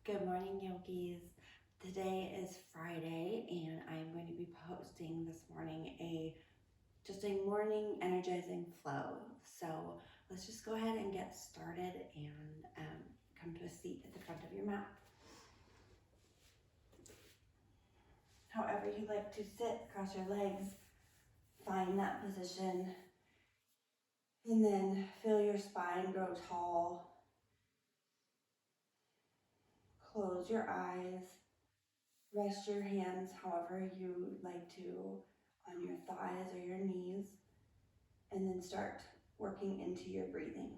Good morning, yogis. Today is Friday, and I'm going to be posting this morning just a morning energizing flow. So let's just go ahead and get started and come to a seat at the front of your mat. However you like to sit, cross your legs, find that position, and then feel your spine grow tall. Close your eyes. Rest your hands however you like to on your thighs or your knees, and then start working into your breathing.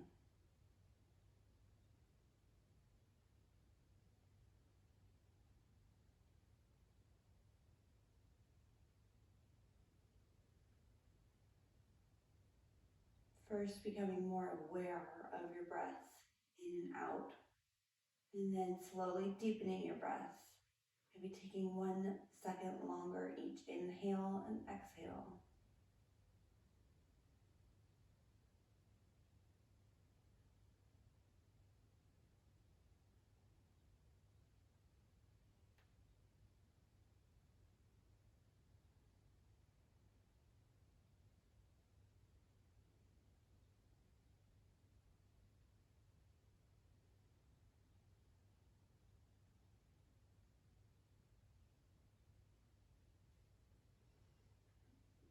First, becoming more aware of your breaths in and out, and then slowly deepening your breaths. Maybe taking 1 second longer each inhale and exhale.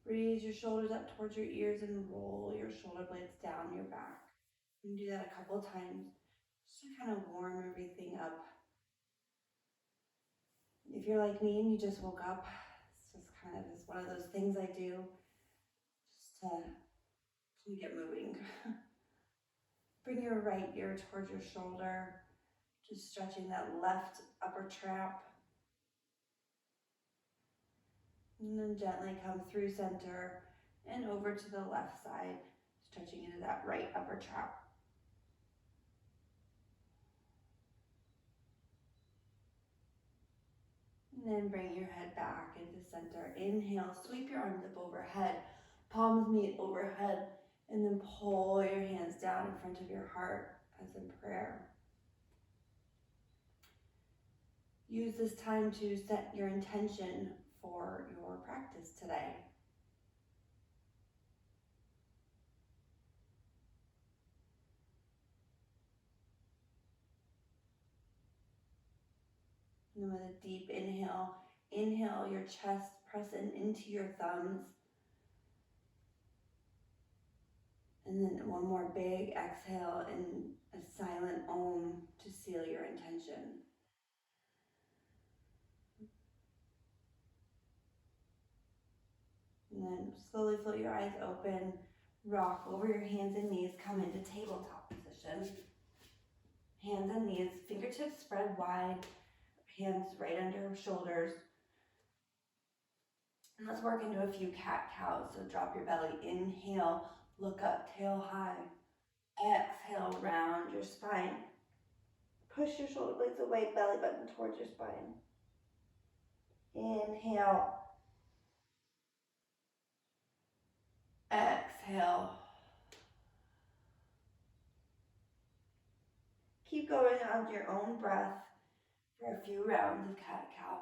Raise your shoulders up towards your ears and roll your shoulder blades down your back. You can do that a couple times just to kind of warm everything up. If you're like me and you just woke up, it's just kind of one of those things I do just to get moving. Bring your right ear towards your shoulder, just stretching that left upper trap. And then gently come through center and over to the left side, stretching into that right upper trap. And then bring your head back into center. Inhale, sweep your arms up overhead, palms meet overhead, and then pull your hands down in front of your heart as in prayer. Use this time to set your intention for your practice today. And then with a deep inhale, inhale your chest, press into your thumbs. And then one more big exhale and a silent Om to seal your intention. And then slowly float your eyes open, rock over your hands and knees, come into tabletop position. Hands and knees, fingertips spread wide, hands right under shoulders. And let's work into a few cat-cows. So drop your belly, inhale, look up, tail high. Exhale, round your spine. Push your shoulder blades away, belly button towards your spine. Inhale. Exhale. Keep going on your own breath for a few rounds of cat-cow.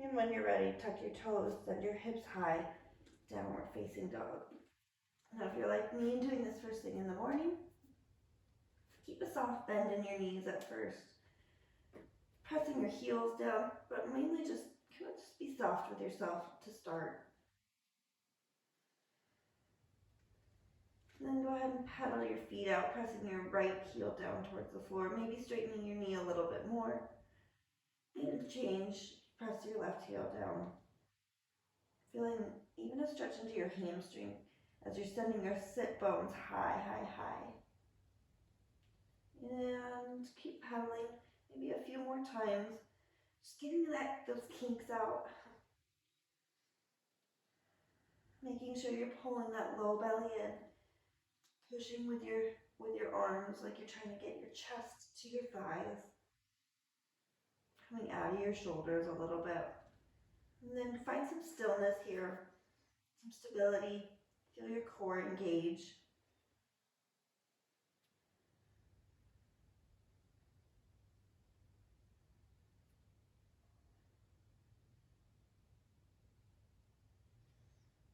And when you're ready, tuck your toes, send your hips high, downward facing dog. Now if you're like me and doing this first thing in the morning, keep a soft bend in your knees at first. Pressing your heels down, but mainly just be soft with yourself to start. And then go ahead and pedal your feet out, pressing your right heel down towards the floor, maybe straightening your knee a little bit more. And change, press your left heel down. Feeling even a stretch into your hamstring as you're sending your sit bones high, high, high. And keep pedaling, maybe a few more times. Just getting those kinks out. Making sure you're pulling that low belly in. Pushing with your with your arms, like you're trying to get your chest to your thighs, coming out of your shoulders a little bit. And then find some stillness here, some stability. Feel your core engage.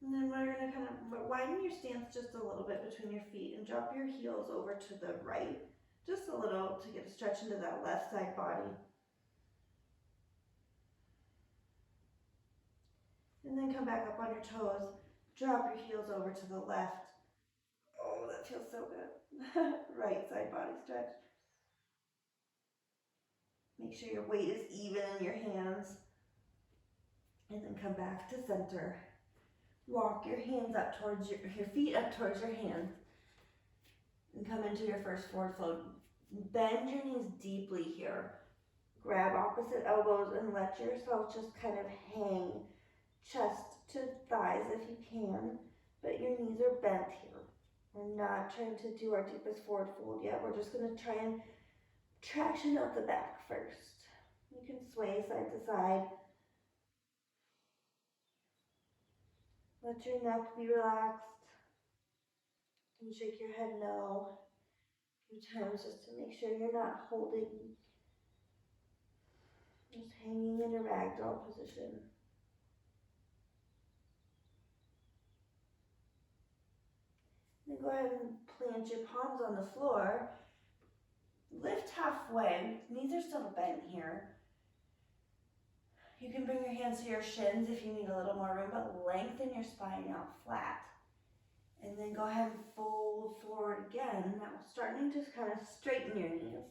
And then we're going to kind of widen your stance just a little bit between your feet and drop your heels over to the right, just a little to get a stretch into that left side body. And then come back up on your toes, drop your heels over to the left. Oh, that feels so good. Right side body stretch. Make sure your weight is even in your hands. And then come back to center. Walk your hands up towards your feet up towards your hands. And come into your first forward fold. Bend your knees deeply here. Grab opposite elbows and let yourself just kind of hang chest to thighs if you can, but your knees are bent here. We're not trying to do our deepest forward fold yet. We're just going to try and traction out the back first. You can sway side to side. Let your neck be relaxed. And shake your head no a few times just to make sure you're not holding. Just hanging in a ragdoll position. Then go ahead and plant your palms on the floor. Lift halfway. Knees are still bent here. You can bring your hands to your shins if you need a little more room, but lengthen your spine out flat. And then go ahead and fold forward again. Now starting to kind of straighten your knees.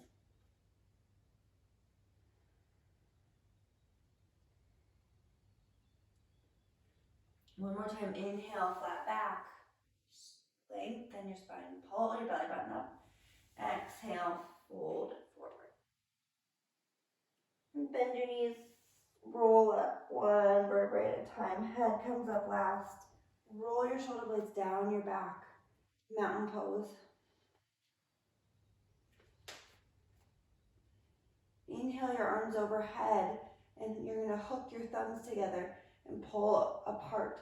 One more time, inhale, flat back. Lengthen your spine, pull your belly button up. Exhale, fold forward. And bend your knees, roll up one vertebrae at a time. Head comes up last. Roll your shoulder blades down your back. Mountain pose. Inhale your arms overhead, and you're going to hook your thumbs together and pull apart,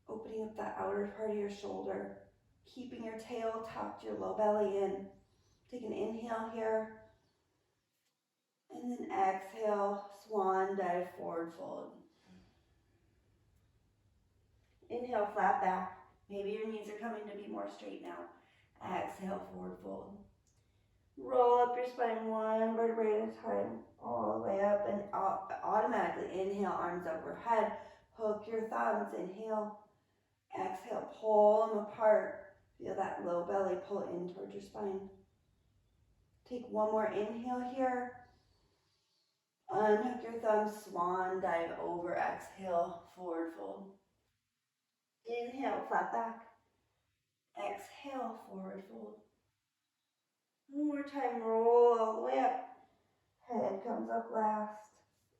opening up that outer part of your shoulder, keeping your tail tucked, your low belly in. Take an inhale here, and then exhale, swan dive, forward fold. Inhale, flat back. Maybe your knees are coming to be more straight now. Exhale, forward fold. Roll up your spine one vertebrae at a time, all the way up, and automatically inhale, arms overhead. Hook your thumbs, inhale. Exhale, pull them apart. Feel that low belly pull in towards your spine. Take one more inhale here. Unhook your thumbs, swan dive over, exhale, forward fold. Inhale, flat back. Exhale, forward fold. One more time, roll all the way up. Head comes up last.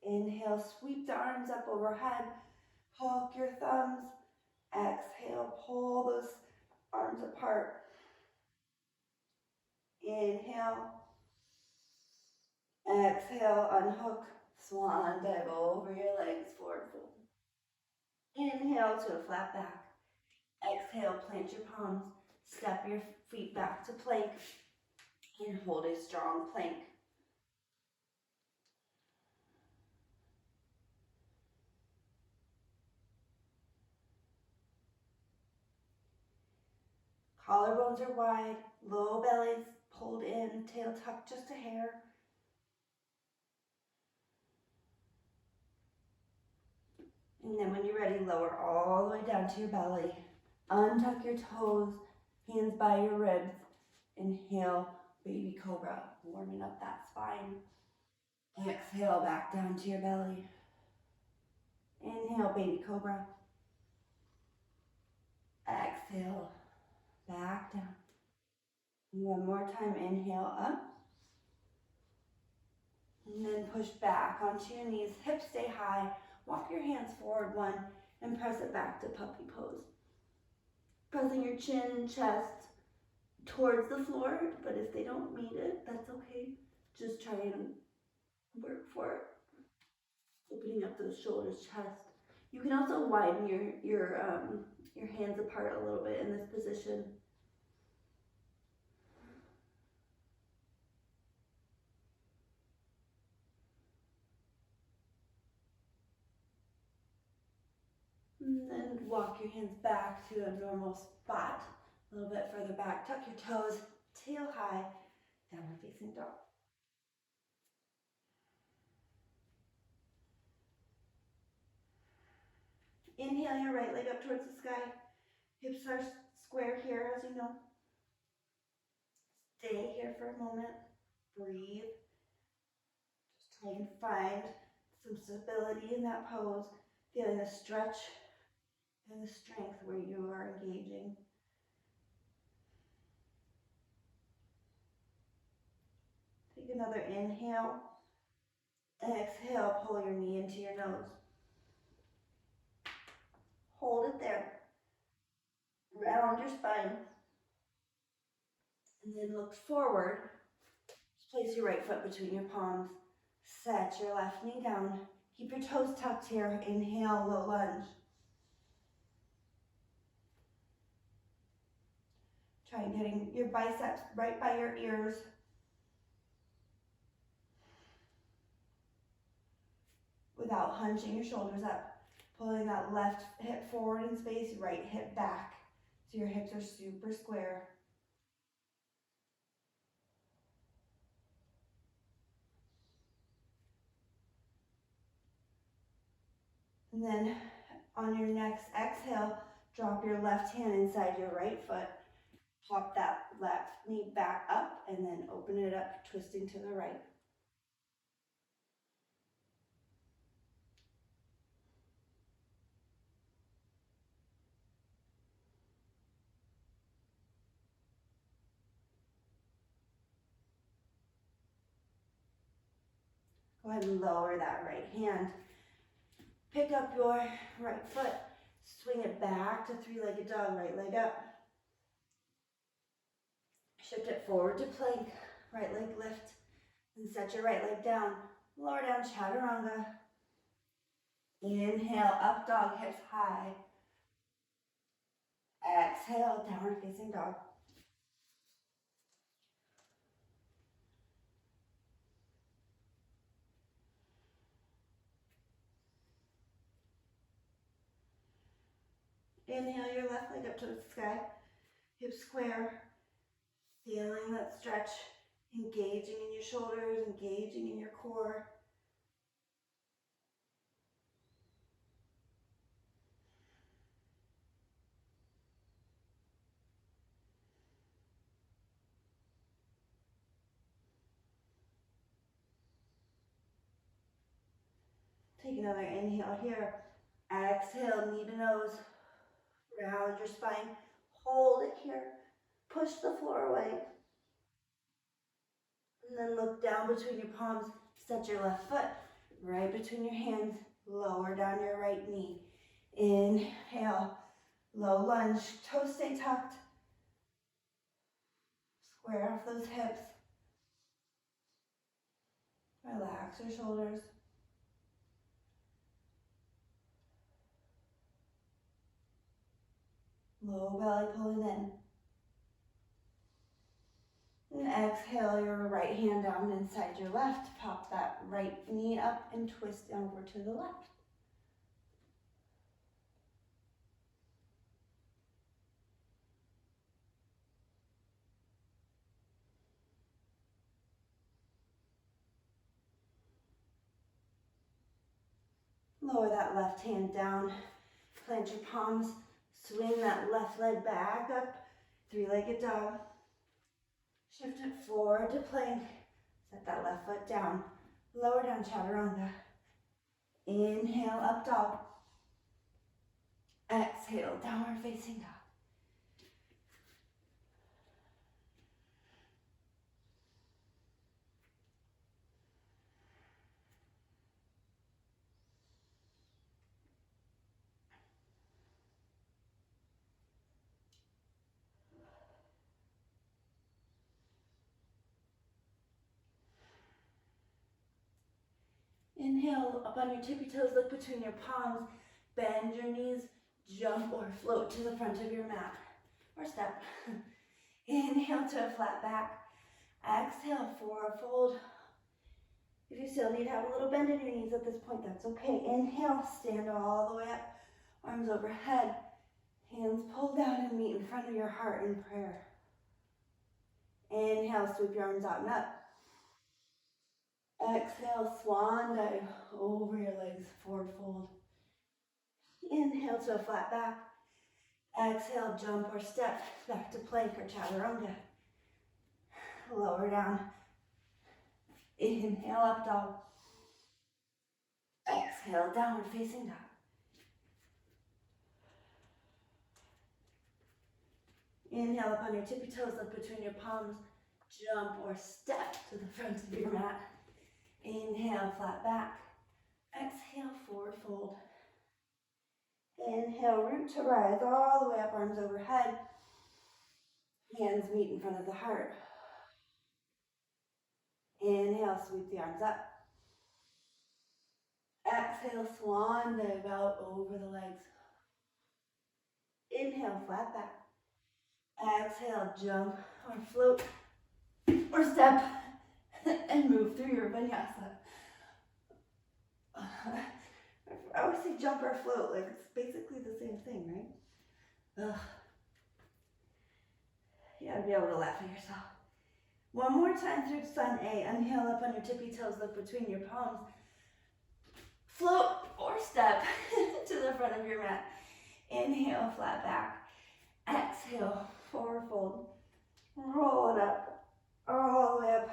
Inhale, sweep the arms up overhead. Hook your thumbs. Exhale, pull those arms apart. Inhale. Exhale, unhook. Swan dive over your legs, forward fold. Inhale to a flat back. Exhale, plant your palms. Step your feet back to plank. And hold a strong plank. Collarbones are wide, low bellies pulled in, tail tucked just a hair. And then when you're ready, lower all the way down to your belly. Untuck your toes, hands by your ribs. Inhale, baby cobra, warming up that spine. Exhale, back down to your belly. Inhale, baby cobra. Exhale, back down. One more time, inhale up. And then push back onto your knees, hips stay high. Walk your hands forward one and press it back to puppy pose. Pressing your chin, chest, towards the floor, but if they don't meet it, that's okay. Just try and work for it. Opening up those shoulders, chest. You can also widen your hands apart a little bit in this position. And then walk your hands back to a normal spot. A little bit further back. Tuck your toes, tail high, downward facing dog. Inhale your right leg up towards the sky. Hips are square here, as you know. Stay here for a moment. Breathe. Just try and find some stability in that pose. Feeling the stretch and the strength where you are engaging. Take another inhale. Exhale, pull your knee into your nose. Hold it there. Round your spine. And then look forward. Just place your right foot between your palms. Set your left knee down. Keep your toes tucked here. Inhale, low lunge. Try getting your biceps right by your ears. Without hunching your shoulders up. Pulling that left hip forward in space, right hip back. So your hips are super square. And then on your next exhale, drop your left hand inside your right foot. Pop that left knee back up and then open it up, twisting to the right. Go ahead and lower that right hand. Pick up your right foot, swing it back to three-legged dog, right leg up. Shift it forward to plank, right leg lift, and set your right leg down. Lower down, chaturanga. Inhale, up dog, hips high. Exhale, downward facing dog. Inhale your left leg up to the sky, hips square, feeling that stretch, engaging in your shoulders, engaging in your core. Take another inhale here. Exhale, knee to nose. Round your spine. Hold it here. Push the floor away. And then look down between your palms. Set your left foot right between your hands. Lower down your right knee. Inhale. Low lunge. Toes stay tucked. Square off those hips. Relax your shoulders. Low belly pulling in. And exhale your right hand down inside your left. Pop that right knee up and twist over to the left. Lower that left hand down. Plant your palms. Swing that left leg back up. Three-legged dog. Shift it forward to plank. Set that left foot down. Lower down, chaturanga. Inhale, up dog. Exhale, downward facing dog. Inhale, up on your tippy toes, look between your palms, bend your knees, jump or float to the front of your mat, or step. Inhale to a flat back. Exhale, forward fold. If you still need to have a little bend in your knees at this point, that's okay. Inhale, stand all the way up, arms overhead, hands pull down and meet in front of your heart in prayer. Inhale, sweep your arms out and up. Exhale, swan dive over your legs, forward fold. Inhale to a flat back. Exhale, jump or step back to plank or chaturanga. Lower down. Inhale, up dog. Exhale, downward facing dog. Inhale up on your tippy toes, look between your palms. Jump or step to the front of your mat. Inhale, flat back. Exhale, forward fold. Inhale, root to rise all the way up, arms overhead. Hands meet in front of the heart. Inhale, sweep the arms up. Exhale, swan dive out over the legs. Inhale, flat back. Exhale, jump or float or step and move through your vinyasa. I always say jump or float, like it's basically the same thing, right? You gotta be able to laugh at yourself. One more time through sun A. Inhale up on your tippy toes, look between your palms. Float or step to the front of your mat. Inhale, flat back. Exhale, forward fold. Roll it up, all the way up.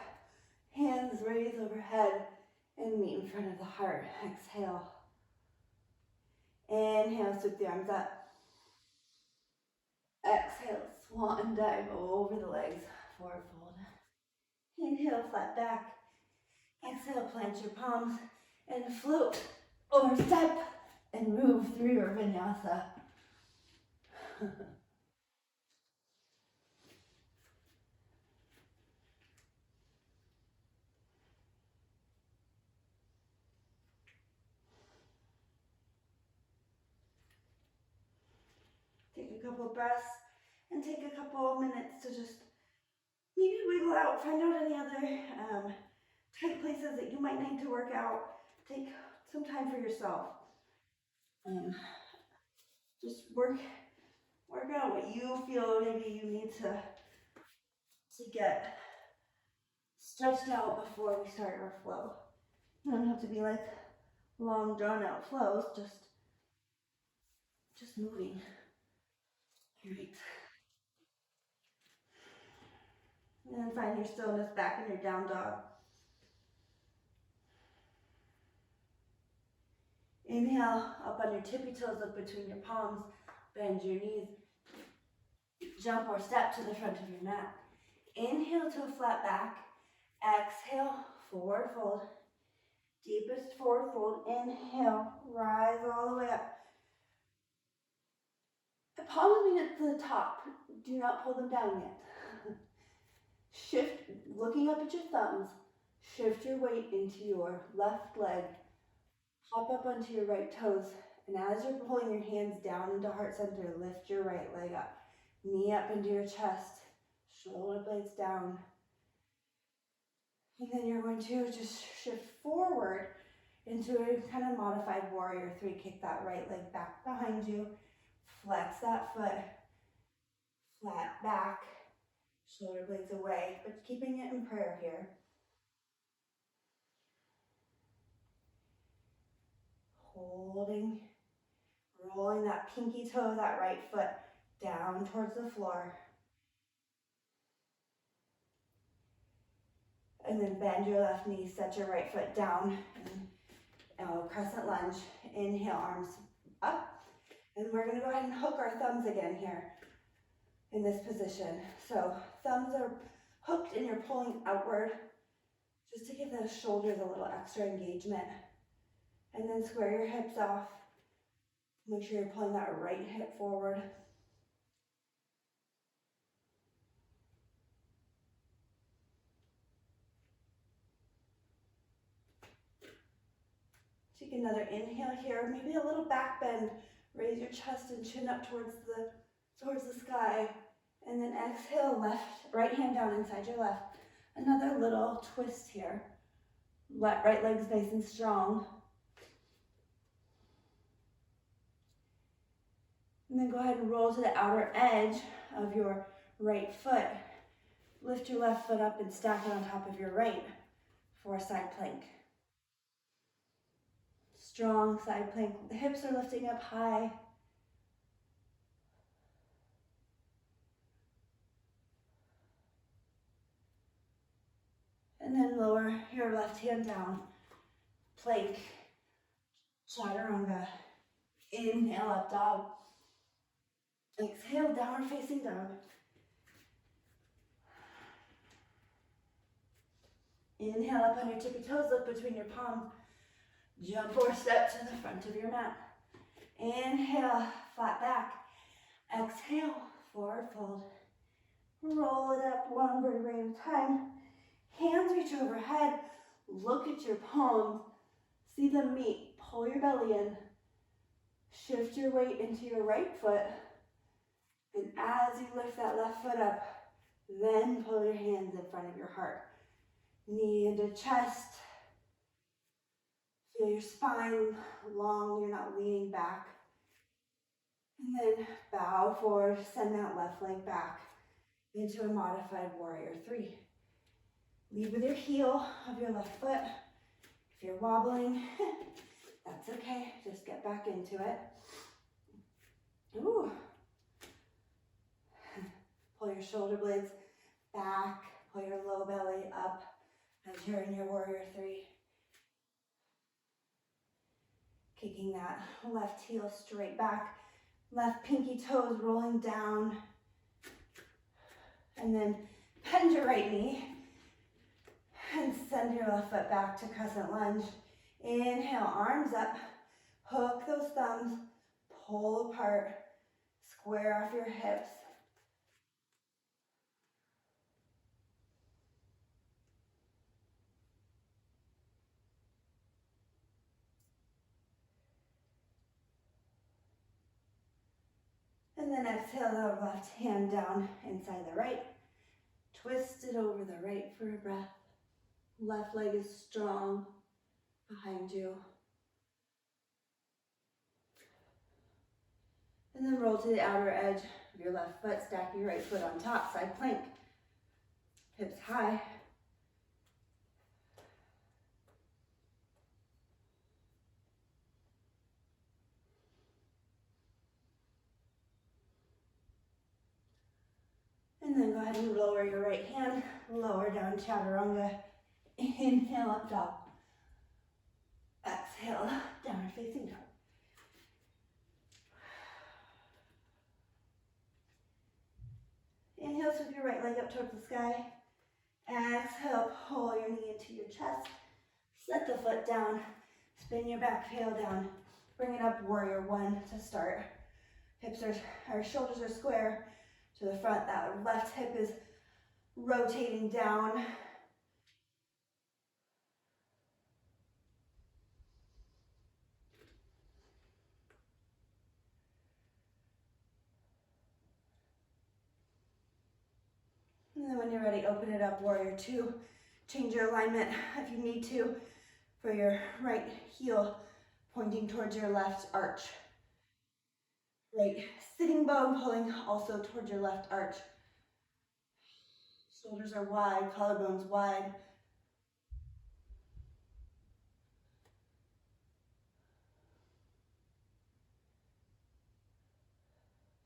Hands raise overhead and meet in front of the heart. Exhale. Inhale, sweep the arms up. Exhale, swan dive over the legs, forward fold. Inhale, flat back. Exhale, plant your palms and float or step and move through your vinyasa. Take a couple of breaths and take a couple of minutes to just maybe wiggle out, find out any other tight places that you might need to work out. Take some time for yourself. Just work out what you feel maybe you need to get stretched out before we start our flow. You don't have to be like long drawn out flows, just moving. Great. And then find your stillness back in your down dog. Inhale, up on your tippy toes, look between your palms, bend your knees, jump or step to the front of your mat. Inhale to a flat back, exhale, forward fold, deepest forward fold. Inhale, rise all the way up. The palms meet at the top, do not pull them down yet. Shift, looking up at your thumbs, shift your weight into your left leg. Hop up onto your right toes, and as you're pulling your hands down into heart center, lift your right leg up. Knee up into your chest, shoulder blades down. And then you're going to just shift forward into a kind of modified warrior three. Kick that right leg back behind you. Flex that foot, flat back, shoulder blades away, but keeping it in prayer here. Holding, rolling that pinky toe, that right foot down towards the floor. And then bend your left knee, set your right foot down, and crescent lunge. Inhale, arms up. And we're gonna go ahead and hook our thumbs again here in this position. So thumbs are hooked and you're pulling outward just to give those shoulders a little extra engagement. And then square your hips off. Make sure you're pulling that right hip forward. Take another inhale here, maybe a little back bend. Raise your chest and chin up towards the sky. And then exhale, right hand down inside your left. Another little twist here. Right leg's nice and strong. And then go ahead and roll to the outer edge of your right foot. Lift your left foot up and stack it on top of your right for a side plank. Strong side plank. The hips are lifting up high. And then lower your left hand down. Plank. Chaturanga. Inhale, up dog. Exhale, downward facing dog. Inhale up on your tippy toes, look between your palms. Jump or step to the front of your mat. Inhale, flat back. Exhale, forward fold. Roll it up one vertebrae at a time. Hands reach overhead. Look at your palms. See them meet. Pull your belly in. Shift your weight into your right foot. And as you lift that left foot up, then pull your hands in front of your heart. Knee into chest. Feel your spine long, you're not leaning back. And then bow forward, send that left leg back into a modified warrior 3. Lead with your heel of your left foot. If you're wobbling, that's okay. Just get back into it. Ooh. Pull your shoulder blades back. Pull your low belly up as you're in your warrior 3. Kicking that left heel straight back. Left pinky toes rolling down. And then bend your right knee. And send your left foot back to crescent lunge. Inhale, arms up. Hook those thumbs. Pull apart. Square off your hips. And then exhale the left hand down inside the right. Twist it over the right for a breath. Left leg is strong behind you. And then roll to the outer edge of your left foot. Stack your right foot on top, side plank. Hips high. And then go ahead and lower your right hand. Lower down chaturanga. Inhale, up dog. Exhale, downward facing dog. Inhale, sweep your right leg up towards the sky. Exhale, pull your knee into your chest. Set the foot down. Spin your back tail down. Bring it up, warrior 1 to start. Shoulders are square to the front. That left hip is rotating down. And then when you're ready, open it up, warrior 2. Change your alignment if you need to for your right heel pointing towards your left arch. Right sitting bone pulling also towards your left arch. Shoulders are wide, collarbones wide.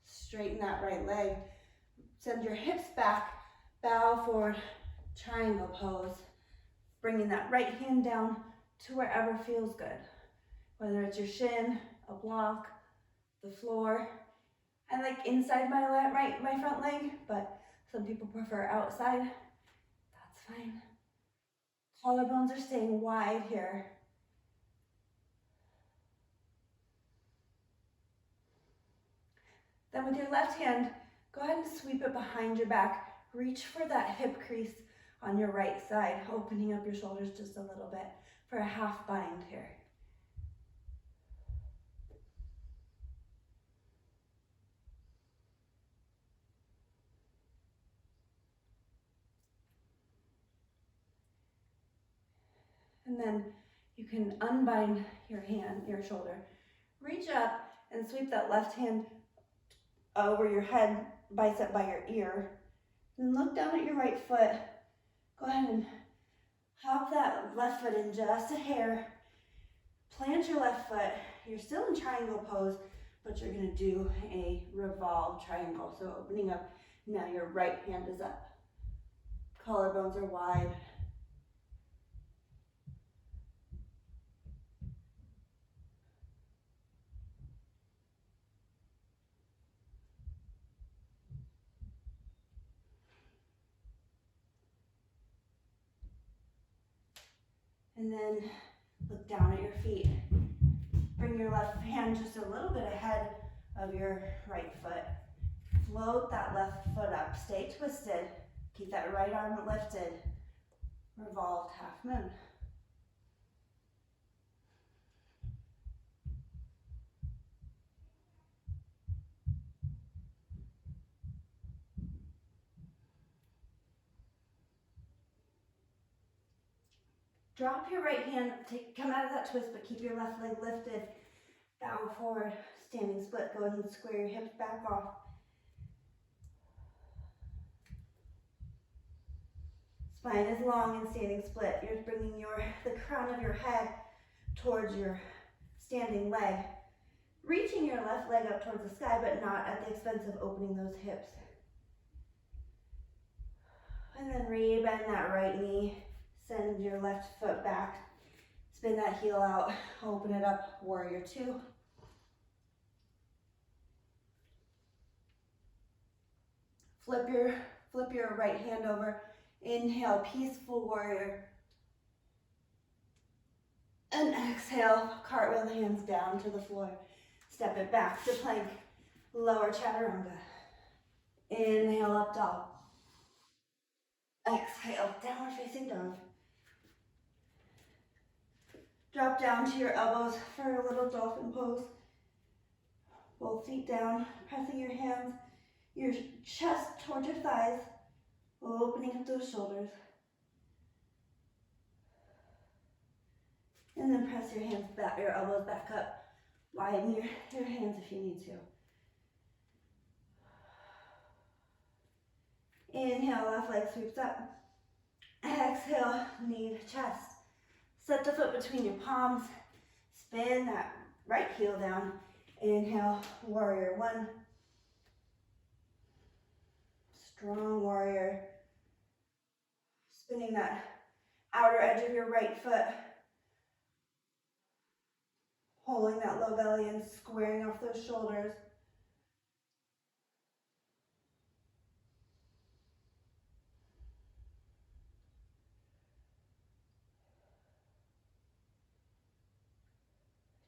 Straighten that right leg. Send your hips back. Bow forward, triangle pose. Bringing that right hand down to wherever feels good. Whether it's your shin, a block, the floor. I like inside my front leg, but some people prefer outside. That's fine. Collarbones are staying wide here. Then with your left hand, go ahead and sweep it behind your back. Reach for that hip crease on your right side, opening up your shoulders just a little bit for a half bind here. And then you can unbind your hand, your shoulder. Reach up and sweep that left hand over your head, bicep by your ear. Then look down at your right foot. Go ahead and hop that left foot in just a hair. Plant your left foot. You're still in triangle pose, but you're gonna do a revolved triangle. So opening up, now your right hand is up. Collarbones are wide. And then look down at your feet. Bring your left hand just a little bit ahead of your right foot. Float that left foot up. Stay twisted. Keep that right arm lifted. Revolved half moon. Drop your right hand, come out of that twist, but keep your left leg lifted. Bow forward, standing split. Go ahead and square your hips back off. Spine is long and standing split. You're bringing the crown of your head towards your standing leg. Reaching your left leg up towards the sky, but not at the expense of opening those hips. And then re-bend that right knee. Send your left foot back. Spin that heel out. Open it up. Warrior two. Flip your right hand over. Inhale, peaceful warrior. And exhale, cartwheel the hands down to the floor. Step it back to plank. Lower chaturanga. Inhale, up dog. Exhale, downward facing dog. Drop down to your elbows for a little dolphin pose. Both feet down, pressing your hands, your chest towards your thighs, opening up those shoulders. And then press your hands back, your elbows back up. Widen your hands if you need to. Inhale, left leg sweeps up. Exhale, knee to chest. Set the foot between your palms. Spin that right heel down. Inhale, warrior one. Strong warrior. Spinning that outer edge of your right foot. Holding that low belly and squaring off those shoulders.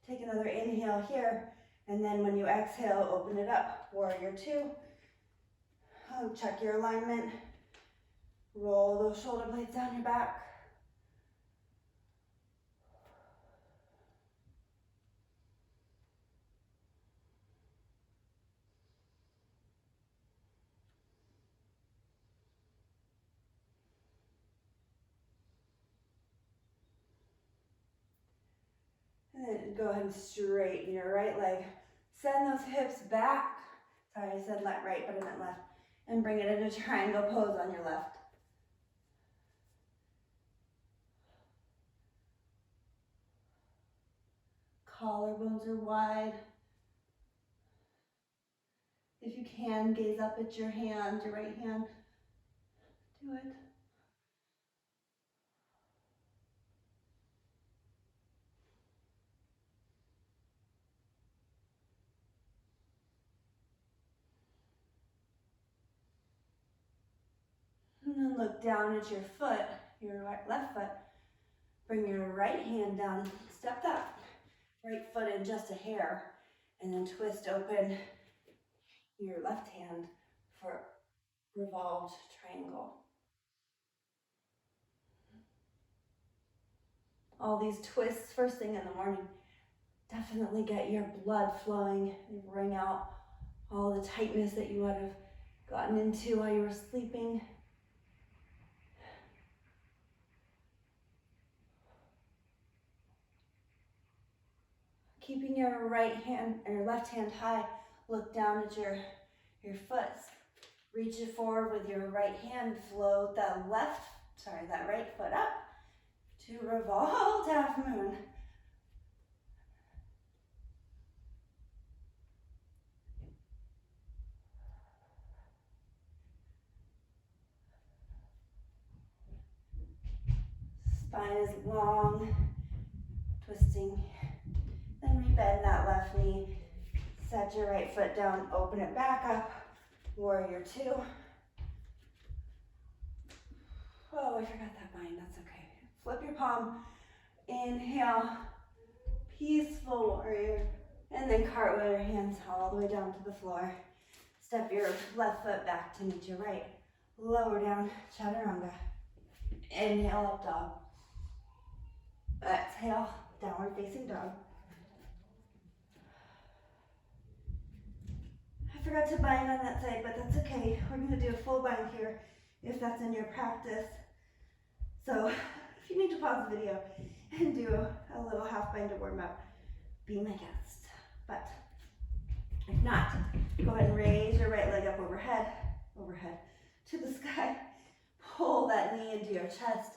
Take another inhale here, and then when you exhale, open it up. Warrior two. Check your alignment. Roll those shoulder blades down your back. And then go ahead and straighten your right leg. Send those hips back. Sorry, I said right, but I meant left. And bring it into triangle pose on your left. Collarbones are wide. If you can, gaze up at your hand, your right hand. Do it. And then look down at your foot, your left foot. Bring your right hand down. Step that right foot in just a hair. And then twist open your left hand for revolved triangle. All these twists first thing in the morning definitely get your blood flowing. They bring out all the tightness that you would have gotten into while you were sleeping. Keeping your right hand or left hand high, look down at your foot. Reach it forward with your right hand, float that right foot up to revolved half moon. Spine is long, twisting. Then rebend that left knee. Set your right foot down, open it back up. Warrior two. Oh, I forgot that bind, that's okay. Flip your palm, inhale, peaceful warrior. And then cartwheel your hands all the way down to the floor. Step your left foot back to meet your right. Lower down, chaturanga. Inhale, up dog. Exhale, downward facing dog. I forgot to bind on that side, but that's okay. We're gonna do a full bind here if that's in your practice. So if you need to pause the video and do a little half bind to warm up, be my guest. But if not, go ahead and raise your right leg up overhead to the sky. Pull that knee into your chest.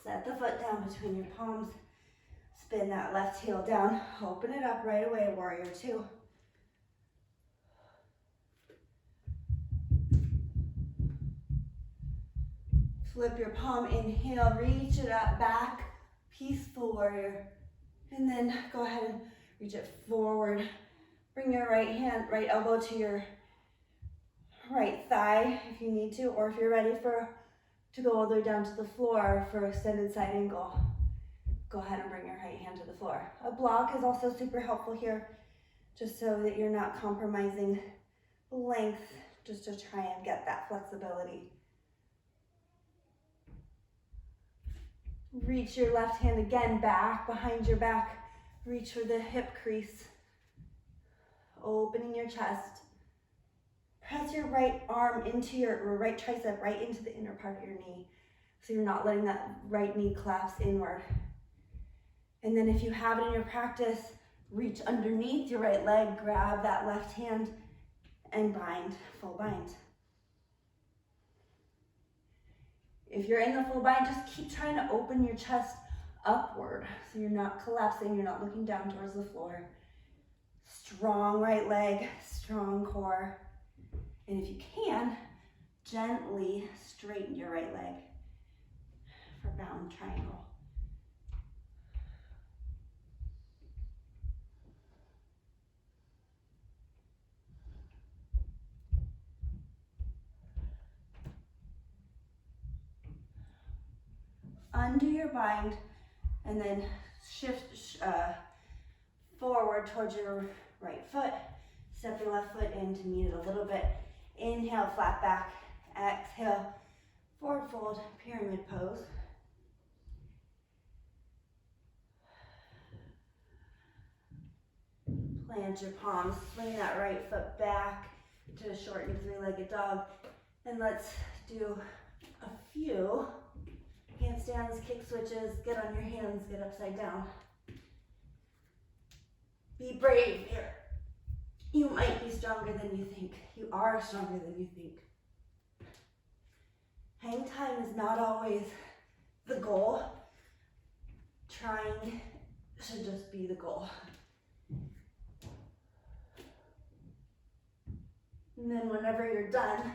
Set the foot down between your palms. Spin that left heel down. Open it up right away, warrior two. Flip your palm, inhale, reach it up, back, peaceful warrior. And then go ahead and reach it forward. Bring your right elbow to your right thigh if you need to, or if you're ready to go all the way down to the floor for extended side angle. Go ahead and bring your right hand to the floor. A block is also super helpful here, just so that you're not compromising length, just to try and get that flexibility. Reach your left hand again back behind your back. Reach for the hip crease. Opening your chest. Press your right arm into your right tricep right into the inner part of your knee. So you're not letting that right knee collapse inward. And then if you have it in your practice, reach underneath your right leg, grab that left hand and bind, full bind. If you're in the full bind, just keep trying to open your chest upward so you're not collapsing, you're not looking down towards the floor. Strong right leg, strong core. And if you can, gently straighten your right leg for bound triangle. Undo your bind and then shift forward towards your right foot. Step your left foot in to meet it a little bit. Inhale, flat back. Exhale, forward fold, pyramid pose. Plant your palms, swing that right foot back to a shortened three-legged dog. And let's do a few handstands, kick switches, get on your hands, get upside down. Be brave here. You might be stronger than you think. You are stronger than you think. Hang time is not always the goal. Trying should just be the goal. And then whenever you're done,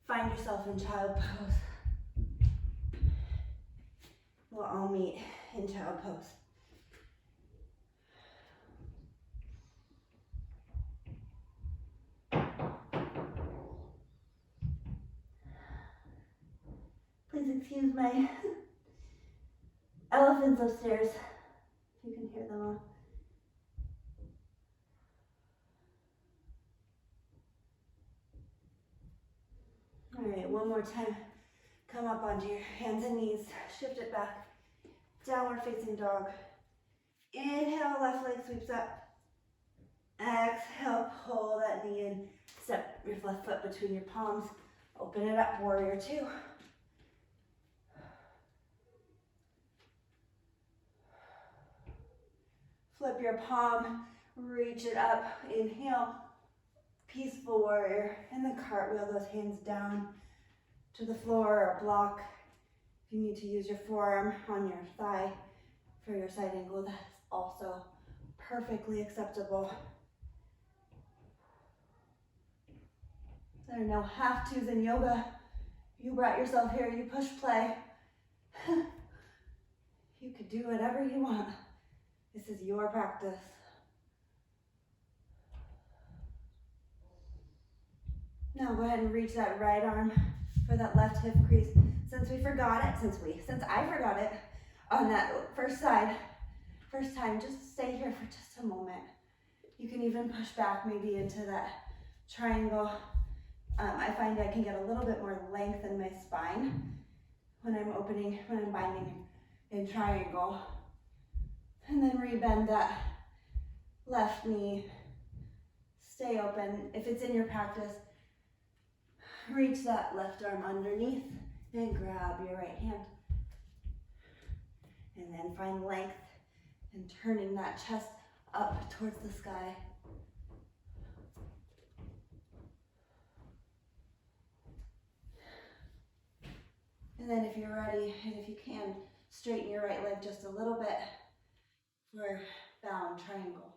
find yourself in child pose. We'll all meet in child pose. Please excuse my elephants upstairs, if you can hear them all. All right, one more time. Come up onto your hands and knees, shift it back. Downward facing dog. Inhale, left leg sweeps up. Exhale, pull that knee in. Step your left foot between your palms. Open it up, warrior two. Flip your palm, reach it up, inhale, peaceful warrior, and then cartwheel those hands down to the floor or block. If you need to use your forearm on your thigh for your side angle, that's also perfectly acceptable. There are no have-tos in yoga. You brought yourself here, you push play. You could do whatever you want. This is your practice. Now go ahead and reach that right arm for that left hip crease. Since I forgot it on that first side, first time, just stay here for just a moment. You can even push back maybe into that triangle. I find I can get a little bit more length in my spine when I'm binding in triangle. And then rebend that left knee. Stay open. If it's in your practice, reach that left arm underneath and grab your right hand. And then find length and turning that chest up towards the sky. And then if you're ready, and if you can, straighten your right leg just a little bit for bound triangle.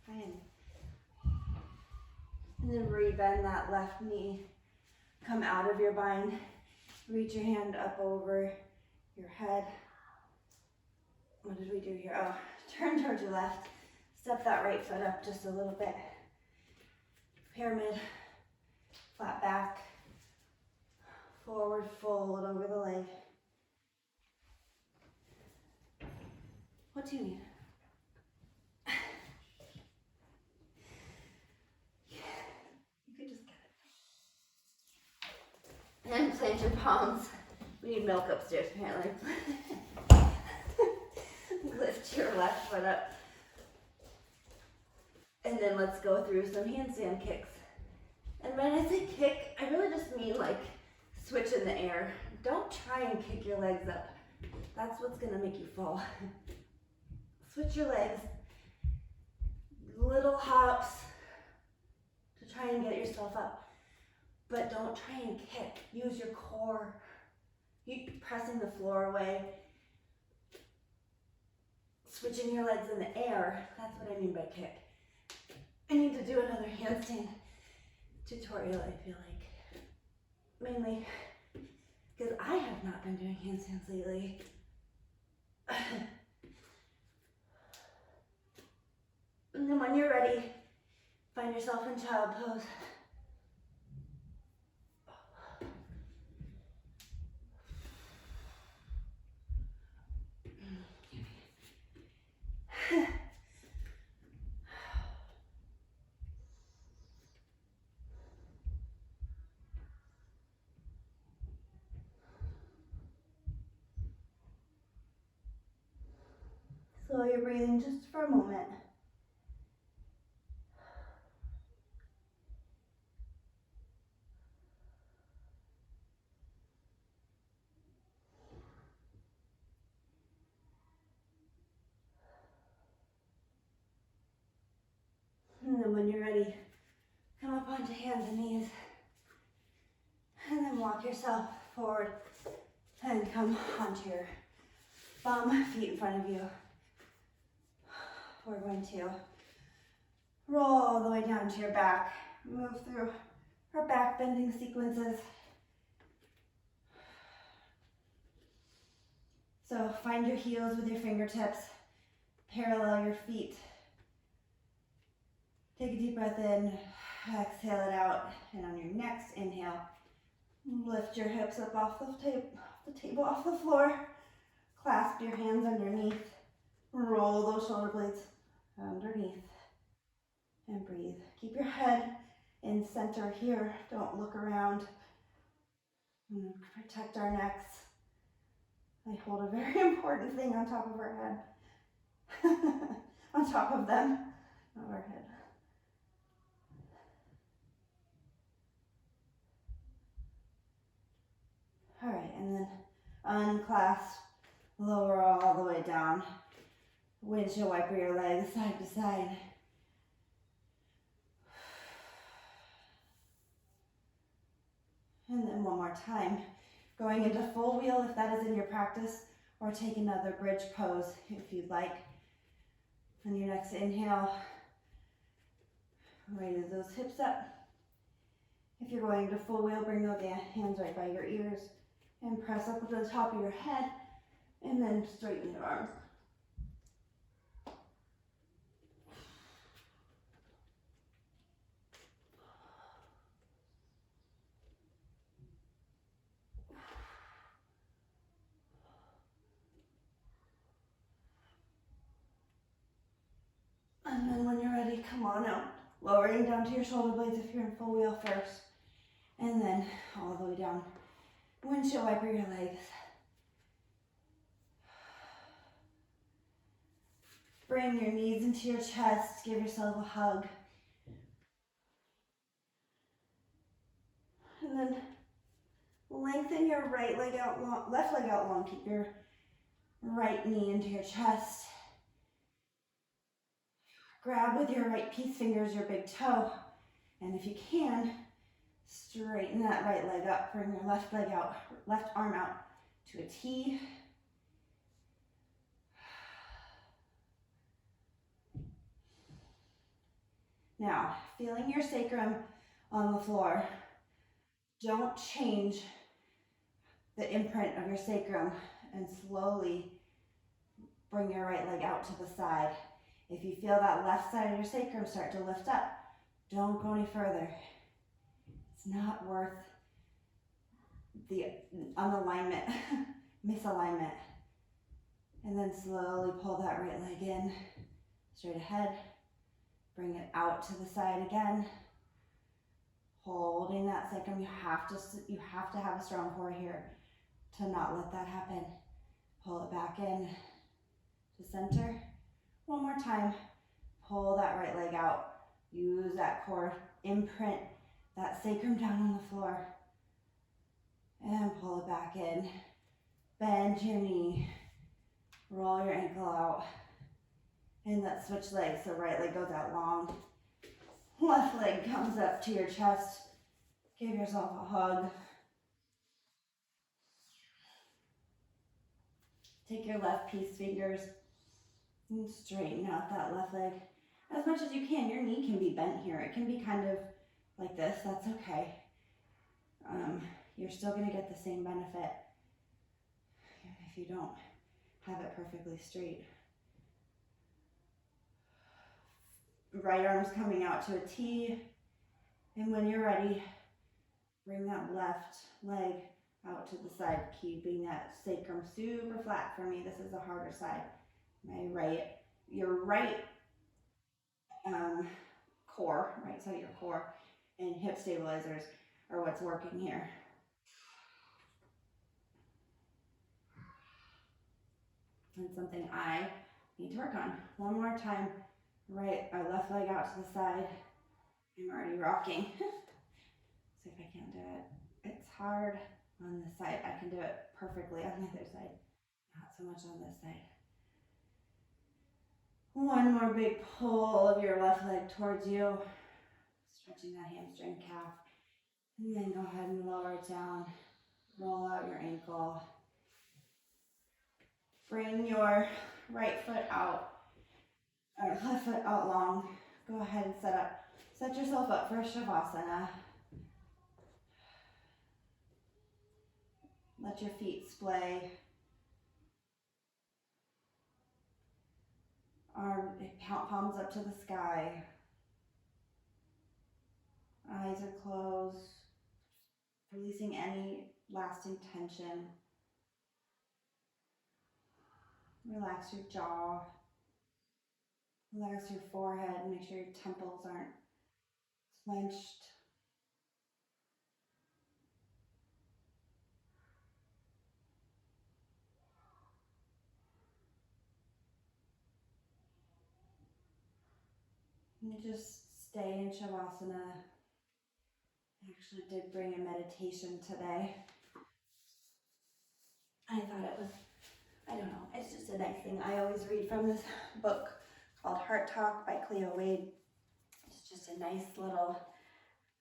And then rebend that left knee. Come out of your bind. Reach your hand up over your head. What did we do here? Oh, turn towards your left. Step that right foot up just a little bit. Pyramid, flat back, forward fold over the leg. What do you need? You could just get it. And plant your palms. We need milk upstairs apparently. Lift your left foot up. And then let's go through some handstand kicks. And when I say kick, I really just mean like switch in the air. Don't try and kick your legs up. That's what's gonna make you fall. Switch your legs. Little hops to try and get yourself up. But don't try and kick. Use your core. You pressing the floor away. Switching your legs in the air. That's what I mean by kick. I need to do another handstand tutorial, I feel like. Mainly because I have not been doing handstands lately. And then when you're ready, find yourself in child pose. Slow your breathing just for a moment. And then when you're ready, come up onto hands and knees. And then walk yourself forward and come onto your bum, feet in front of you. We're going to roll all the way down to your back. Move through our back bending sequences. So find your heels with your fingertips. Parallel your feet. Take a deep breath in. Exhale it out. And on your next inhale, lift your hips up off the table, off the floor. Clasp your hands underneath. Roll those shoulder blades underneath. And breathe. Keep your head in center here. Don't look around. And protect our necks. I hold a very important thing on top of our head. On top of them, not our head. And then unclasp, lower all the way down. Windshield wiper your legs side to side. And then one more time. Going into full wheel if that is in your practice, or take another bridge pose if you'd like. On your next inhale, raise those hips up. If you're going to full wheel, bring those hands right by your ears and press up to the top of your head, and then straighten your arms. And then when you're ready, come on out. Lowering down to your shoulder blades if you're in full wheel first. And then all the way down. Windshield wiper your legs. Bring your knees into your chest. Give yourself a hug. And then lengthen your right leg out long, left leg out long. Keep your right knee into your chest. Grab with your right peace fingers your big toe. And if you can, straighten that right leg up. Bring your left leg out, left arm out to a T. Now, feeling your sacrum on the floor. Don't change the imprint of your sacrum, and slowly bring your right leg out to the side. If you feel that left side of your sacrum start to lift up, don't go any further. It's not worth the unalignment, misalignment. And then slowly pull that right leg in, straight ahead. Bring it out to the side again. Holding that sacrum, you have to have a strong core here to not let that happen. Pull it back in to center. One more time. Pull that right leg out. Use that core, imprint that sacrum down on the floor. And pull it back in. Bend your knee. Roll your ankle out. And let's switch legs. So right leg goes out long. Left leg comes up to your chest. Give yourself a hug. Take your left peace fingers and straighten out that left leg as much as you can. Your knee can be bent here. It can be kind of like this. That's okay. You're still going to get the same benefit if you don't have it perfectly straight. Right arm's coming out to a T. And when you're ready, bring that left leg out to the side, keeping that sacrum super flat. For me, this is the harder side. Your right core, right side of your core, and hip stabilizers are what's working here. And something I need to work on. One more time, left leg out to the side. I'm already rocking. See if I can't do it. It's hard on this side. I can do it perfectly on the other side. Not so much on this side. One more big pull of your left leg towards you. Stretching that hamstring calf. And then go ahead and lower it down. Roll out your ankle. Bring your right foot out, or left foot out long. Go ahead and set yourself up for Shavasana. Let your feet splay. Palms up to the sky. Eyes are closed. Releasing any lasting tension. Relax your jaw. Relax your forehead. Make sure your temples aren't clenched. And just stay in Shavasana. I actually did bring a meditation today. I thought it was, I don't know, it's just a nice thing. I always read from this book called Heart Talk by Cleo Wade. It's just a nice little,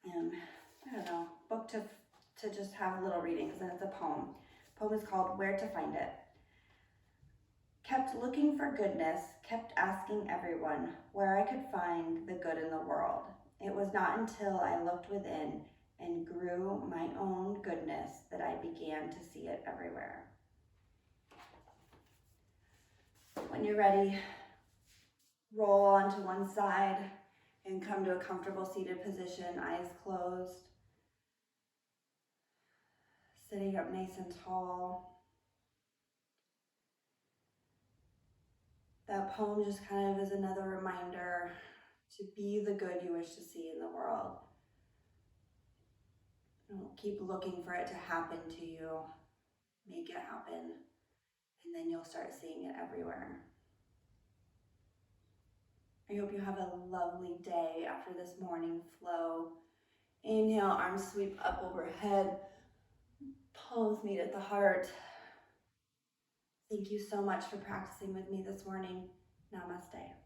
I don't know, book to just have a little reading, because then it's a poem. The poem is called Where to Find It. Kept looking for goodness, kept asking everyone where I could find the good in the world. It was not until I looked within and grew my own goodness that I began to see it everywhere. When you're ready, roll onto one side and come to a comfortable seated position, eyes closed, sitting up nice and tall. That poem just kind of is another reminder to be the good you wish to see in the world. Don't keep looking for it to happen to you. Make it happen, and then you'll start seeing it everywhere. I hope you have a lovely day after this morning flow. Inhale, arms sweep up overhead, palms meet at the heart. Thank you so much for practicing with me this morning. Namaste.